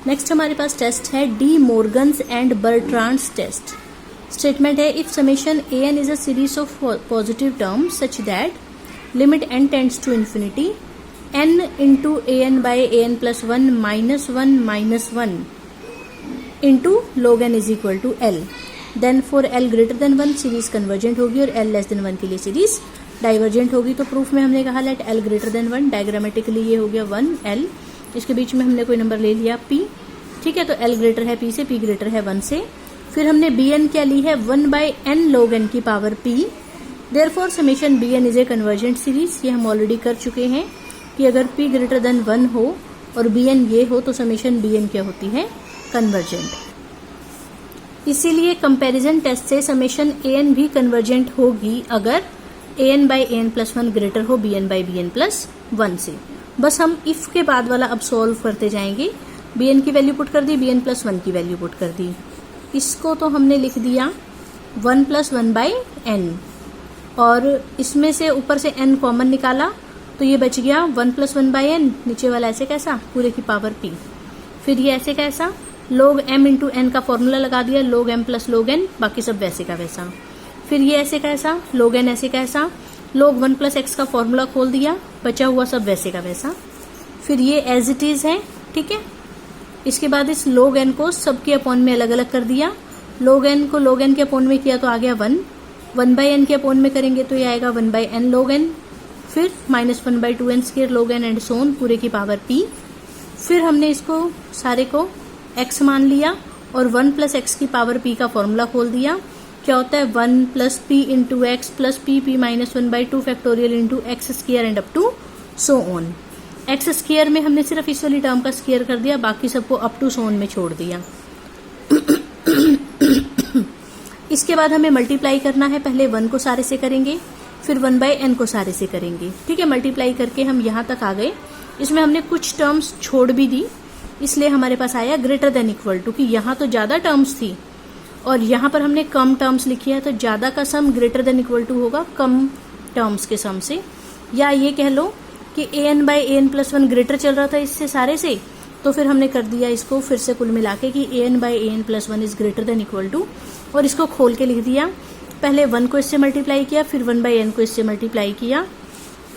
Next हमारे पास test है De Morgan's and Bertrand's test. Statement है if summation A N is a series of positive terms such that limit N tends to infinity N into A N by A N plus one minus one into log n is equal to L, then for L greater than one series convergent होगी और L less than one के लिए series divergent होगी। तो proof में हमने कहा let L greater than one, diagrammatically ये हो गया वन एल, इसके बीच में हमने कोई नंबर ले लिया p, ठीक है। तो एल ग्रेटर है p से, p ग्रेटर है वन से। फिर हमने बी एन क्या ली है 1 बाई एन log n की power p, therefore summation B N is a convergent series. ये हम ऑलरेडी कर चुके हैं कि अगर p ग्रेटर देन वन हो और बी एन ये हो तो समेशन बी एन क्या होती है, कन्वर्जेंट। इसीलिए कंपैरिजन टेस्ट से समेशन ए एन भी कन्वर्जेंट होगी अगर A N by A N plus one greater हो B N by B N plus one से। बस हम इफ के बाद वाला अब सॉल्व करते जाएंगे। बी एन की वैल्यू पुट कर दी, बी एन प्लस वन की वैल्यू पुट कर दी। इसको तो हमने लिख दिया 1 प्लस वन बाई एन, और इसमें से ऊपर से एन कॉमन निकाला तो ये बच गया 1 प्लस वन बाई एन, नीचे वाला ऐसे कैसा पूरे की पावर p। फिर ये ऐसे कैसा log m इंटू एन का फॉर्मूला लगा दिया, log m plus log n, बाकी सब वैसे का वैसा। फिर ये ऐसे कैसा log n ऐसे कैसा, log 1 प्लस एक्स का फॉर्मूला खोल दिया, बचा हुआ सब वैसे का वैसा। फिर ये एज इट इज है, ठीक है। इसके बाद इस log n को सबके अपॉन में अलग अलग कर दिया, log n को log n के अपॉन में किया तो आ गया 1, 1 बाई एन के अपॉन में करेंगे तो ये आएगा 1 बाई एन log n, फिर minus 1 by 2n square log n and so on पूरे की पावर p। फिर हमने इसको सारे को x मान लिया और 1 प्लस एक्स की पावर p का फॉर्मूला खोल दिया। क्या होता है 1 plus p into X plus p minus 1 by 2 factorial into X square and up to so on. X square में हमने सिर्फ इस वाली टर्म का स्क्वायर कर दिया, बाकी सबको अप टू सो ऑन में छोड़ दिया। इसके बाद हमें मल्टीप्लाई करना है, पहले 1 को सारे से करेंगे फिर 1 बाई एन को सारे से करेंगे, ठीक है। मल्टीप्लाई करके हम यहाँ तक आ गए। इसमें हमने कुछ टर्म्स छोड़ भी दी, इसलिए हमारे पास आया ग्रेटर देन इक्वल टू, कि यहाँ तो ज्यादा टर्म्स थी और यहाँ पर हमने कम टर्म्स लिखी है, तो ज्यादा का sum greater than equal to होगा कम टर्म्स के सम से। या ये कह लो कि A N by A N plus one greater चल रहा था इससे सारे से, तो फिर हमने कर दिया इसको फिर से कुल मिला के कि A N by A N plus one is greater than equal to, और इसको खोल के लिख दिया। पहले 1 को इससे मल्टीप्लाई किया, फिर 1 बाई एन को इससे मल्टीप्लाई किया,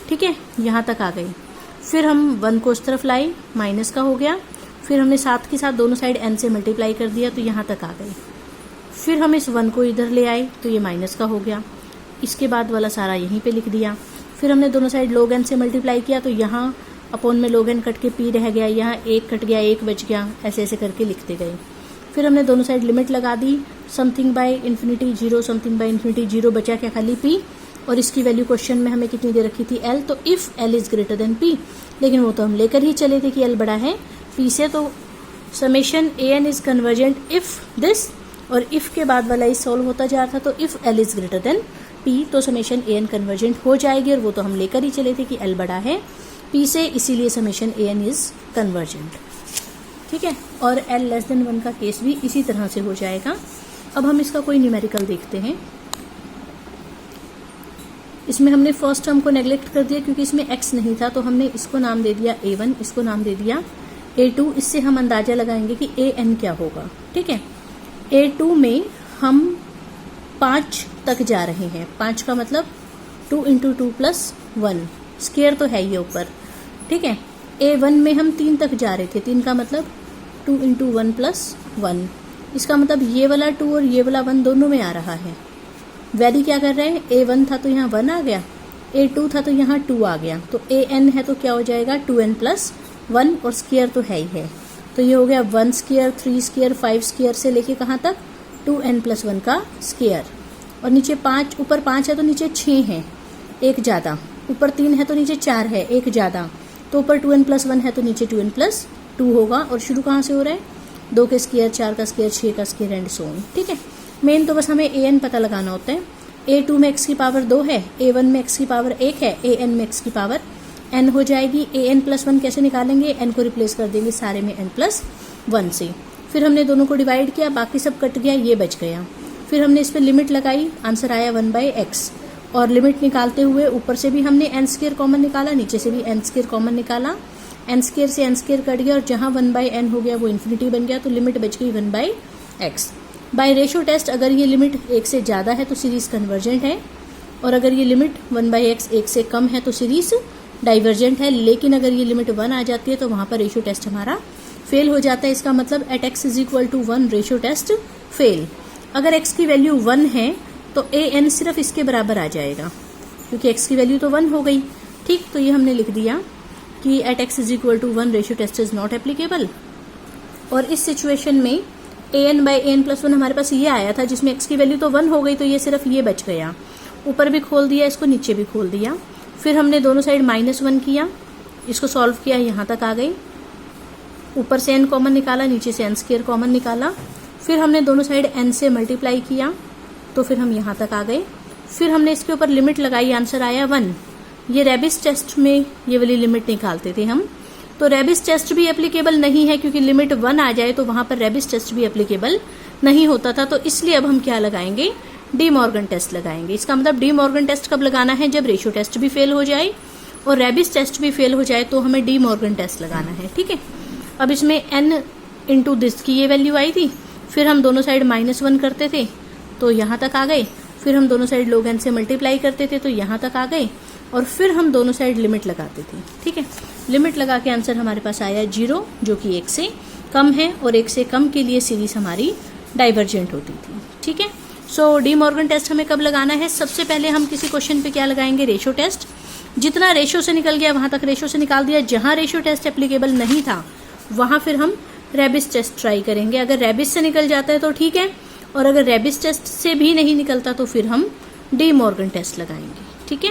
ठीक है। यहाँ तक आ गई। फिर हम 1 को इस तरफ लाए, माइनस का हो गया। फिर हमने साथ के साथ दोनों साइड n से मल्टीप्लाई कर दिया, तो यहाँ तक आ गई। फिर हम इस 1 को इधर ले आए तो ये माइनस का हो गया। इसके बाद वाला सारा यहीं पे लिख दिया। फिर हमने दोनों साइड log n से मल्टीप्लाई किया, तो यहाँ अपॉन में log n कट के p रह गया, यहाँ 1 कट गया 1 बच गया, ऐसे ऐसे करके लिखते गए। फिर हमने दोनों साइड लिमिट लगा दी, something by infinity 0, something by infinity 0, बचा क्या खाली p, और इसकी वैल्यू क्वेश्चन में हमें कितनी दे रखी थी l, तो if l is greater then p, लेकिन वो तो हम लेकर ही चले थे कि l बड़ा है p से, तो summation A N is convergent if this, और इफ के बाद वाला इस सॉल्व होता जा रहा था, तो if l is greater then p तो समेशन ए एन कन्वर्जेंट हो जाएगी, और वो तो हम लेकर ही चले थे कि l बड़ा है p से, इसीलिए summation A N is convergent, ठीक है। और l लेस देन 1 का केस भी इसी तरह से हो जाएगा। अब हम इसका कोई न्यूमेरिकल देखते हैं। इसमें हमने फर्स्ट टर्म को नेग्लेक्ट कर दिया क्योंकि इसमें x नहीं था, तो हमने इसको नाम दे दिया a1, इसको नाम दे दिया a2। इससे हम अंदाजा लगाएंगे कि an क्या होगा, ठीक है। a2 में हम 5 तक जा रहे हैं, 5 का मतलब 2 इंटू 2 प्लस 1, स्क्वायर तो है ये ऊपर, ठीक है। a1 में हम 3 तक जा रहे थे, 3 का मतलब 2 इंटू 1 प्लस 1, इसका मतलब ये वाला 2 और ये वाला 1 दोनों में आ रहा है। वैल्यू क्या कर रहे हैं, a1 था तो यहाँ 1 आ गया, a2 था तो यहाँ 2 आ गया, तो an है तो क्या हो जाएगा 2n प्लस 1, और स्क्वायर तो है ही है, तो ये हो गया 1 स्क्वायर 3 स्क्वायर 5 स्क्वायर से लेके कहाँ तक 2n प्लस 1 का स्क्वायर। और नीचे 5, ऊपर 5 है तो नीचे 6 है, एक ज़्यादा, ऊपर 3 है तो नीचे 4 है, एक ज़्यादा, तो ऊपर 2n प्लस 1 है तो नीचे 2n प्लस 2 होगा। और शुरू कहाँ से हो रहा है, 2 के स्क्वायर 4 का स्क्वायर 6 का स्क्वायर एंड सो ऑन, ठीक है। मेन तो बस हमें an पता लगाना होता है। a2 में x की पावर 2 है, a1 में x की पावर 1 है, an में x की पावर n हो जाएगी। an प्लस 1 कैसे निकालेंगे, n को रिप्लेस कर देंगे सारे में n प्लस 1 से। फिर हमने दोनों को डिवाइड किया, बाकी सब कट गया, ये बच गया। फिर हमने इस पर लिमिट लगाई, आंसर आया 1 बाई एक्स, और लिमिट निकालते हुए ऊपर से भी हमने n स्क्वायर कॉमन निकाला, नीचे से भी n स्क्वायर कॉमन निकाला। एन स्केयर से एन स्केयर कट गया और जहां 1/n हो गया वो इन्फिनिटी बन गया, तो लिमिट बच गई 1/x। बाय रेशियो टेस्ट अगर ये लिमिट 1 से ज़्यादा है तो सीरीज कन्वर्जेंट है, और अगर ये लिमिट 1/x 1 से कम है तो सीरीज डाइवर्जेंट है। लेकिन अगर ये लिमिट 1 आ जाती है तो वहां पर रेशियो टेस्ट हमारा फेल हो जाता है। इसका मतलब at x is equal to 1 ratio test fail. अगर x की वैल्यू 1 है तो an सिर्फ इसके बराबर आ जाएगा, क्योंकि x की वैल्यू तो 1 हो गई। ठीक, तो ये हमने लिख दिया कि at x is equal to 1 ratio test is not applicable. और इस सिचुएशन में an/an+1 हमारे पास ये आया था, जिसमें x की वैल्यू तो 1 हो गई, तो ये सिर्फ ये बच गया। ऊपर भी खोल दिया इसको, नीचे भी खोल दिया। फिर हमने दोनों साइड -1 किया, इसको सॉल्व किया, यहाँ तक आ गई। ऊपर से n कॉमन निकाला, नीचे से n स्क्वायर कॉमन निकाला। फिर हमने दोनों साइड n से मल्टीप्लाई किया, तो फिर हम यहाँ तक आ गए। फिर हमने इसके ऊपर लिमिट लगाई, आंसर आया 1। ये रेबिस टेस्ट में ये वाली लिमिट निकालते थे हम, तो रेबिस टेस्ट भी एप्लीकेबल नहीं है, क्योंकि लिमिट 1 आ जाए तो वहां पर रेबिस टेस्ट भी एप्लीकेबल नहीं होता था। तो इसलिए अब हम क्या लगाएंगे, डी मॉर्गन टेस्ट लगाएंगे। इसका मतलब डी मॉर्गन टेस्ट कब लगाना है, जब रेशियो टेस्ट भी फेल हो जाए और रेबिस टेस्ट भी फेल हो जाए, तो हमें डी मॉर्गन टेस्ट लगाना है। ठीक है, अब इसमें n इंटू दिस की ये वैल्यू आई थी, फिर हम दोनों साइड -1 करते थे तो यहाँ तक आ गए। फिर हम दोनों साइड log n से मल्टीप्लाई करते थे तो यहाँ तक आ गए, और फिर हम दोनों साइड लिमिट लगाते थे। ठीक है, लिमिट लगा के आंसर हमारे पास आया 0, जो कि 1 से कम है, और 1 से कम के लिए सीरीज हमारी डाइवर्जेंट होती थी। ठीक है, सो डी मॉर्गन टेस्ट हमें कब लगाना है, सबसे पहले हम किसी क्वेश्चन पे क्या लगाएंगे, रेशियो टेस्ट। जितना रेशियो से निकल गया वहां तक रेशियो से निकाल दिया। जहां रेशियो टेस्ट एप्लीकेबल नहीं था वहां फिर हम रेबिस टेस्ट ट्राई करेंगे। अगर रेबिस से निकल जाता है तो ठीक है, और अगर रेबिस टेस्ट से भी नहीं निकलता तो फिर हम डी मॉर्गन टेस्ट लगाएंगे। ठीक है।